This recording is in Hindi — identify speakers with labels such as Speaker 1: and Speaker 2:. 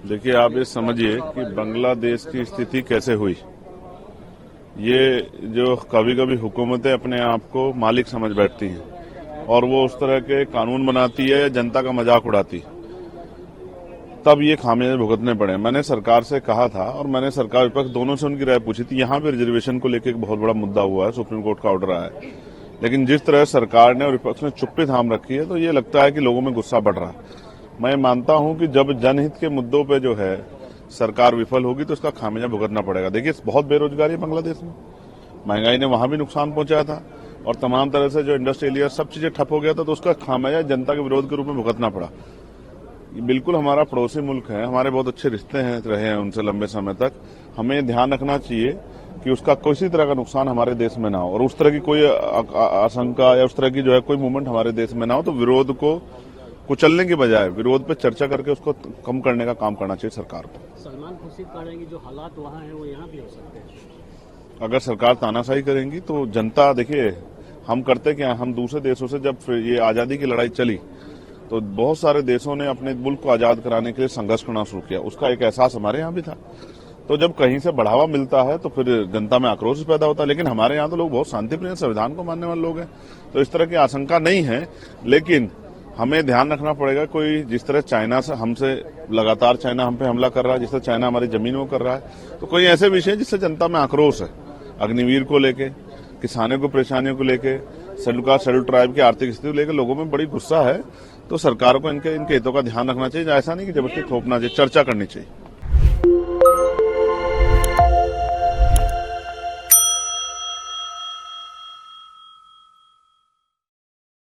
Speaker 1: देखिए, आप ये समझिए कि बांग्लादेश की स्थिति कैसे हुई। ये जो कभी कभी हुकूमतें अपने आप को मालिक समझ बैठती हैं और वो उस तरह के कानून बनाती है, जनता का मजाक उड़ाती, तब ये खामियाजे भुगतने पड़े। मैंने सरकार से कहा था और मैंने सरकार विपक्ष दोनों से उनकी राय पूछी थी। यहाँ पे रिजर्वेशन को लेकर एक बहुत बड़ा मुद्दा हुआ है, सुप्रीम कोर्ट का ऑर्डर आया है, लेकिन जिस तरह सरकार ने और विपक्ष ने चुप्पी थाम रखी है, तो ये लगता है कि लोगों में गुस्सा बढ़ रहा है। मैं मानता हूं कि जब जनहित के मुद्दों पे जो है सरकार विफल होगी तो उसका खामियाजा भुगतना पड़ेगा। देखिए, बहुत बेरोजगारी है बांग्लादेश में, महंगाई ने वहां भी नुकसान पहुंचाया था और तमाम तरह से जो इंडस्ट्रियल एरिया सब चीजें ठप हो गया था, तो उसका खामियाजा जनता के विरोध के रूप में भुगतना पड़ा। बिल्कुल हमारा पड़ोसी मुल्क है, हमारे बहुत अच्छे रिश्ते रहे हैं उनसे लंबे समय तक। हमें ध्यान रखना चाहिए कि उसका किसी तरह का नुकसान हमारे देश में ना हो और उस तरह की कोई आशंका या उस तरह की जो है कोई मूवमेंट हमारे देश में ना हो। तो विरोध को कुचलने के बजाय विरोध पे चर्चा करके उसको कम करने का काम करना चाहिए सरकार को।
Speaker 2: सलमान खुर्शीद कह रहे हैं कि जो हालात वहाँ हैं वो यहाँ भी हो सकते हैं।
Speaker 1: अगर सरकार तानाशाही करेंगी तो जनता, देखिए हम करते क्या, हम दूसरे देशों से जब ये आजादी की लड़ाई चली तो बहुत सारे देशों ने अपने मुल्क को आजाद कराने के लिए संघर्ष करना शुरू किया। उसका एक एहसास हमारे यहाँ भी था। तो जब कहीं से बढ़ावा मिलता है तो फिर जनता में आक्रोश पैदा होता है। लेकिन हमारे यहाँ तो लोग बहुत शांतिप्रिय, संविधान को मानने वाले लोग हैं, तो इस तरह की आशंका नहीं है। लेकिन हमें ध्यान रखना पड़ेगा, कोई जिस तरह चाइना से हमसे लगातार चाइना हम पे हमला कर रहा है, जिस तरह चाइना हमारी जमीनों को कर रहा है, तो कोई ऐसे विषय जिससे जनता में आक्रोश है, अग्निवीर को लेके, किसानों को परेशानियों को लेके, शेड्यूल ट्राइब की आर्थिक स्थिति को लेकर लोगों में बड़ी गुस्सा है। तो सरकार को इनके हितों का ध्यान रखना चाहिए। ऐसा नहीं कि जबरदस्ती थोपना चाहिए, चर्चा करनी चाहिए।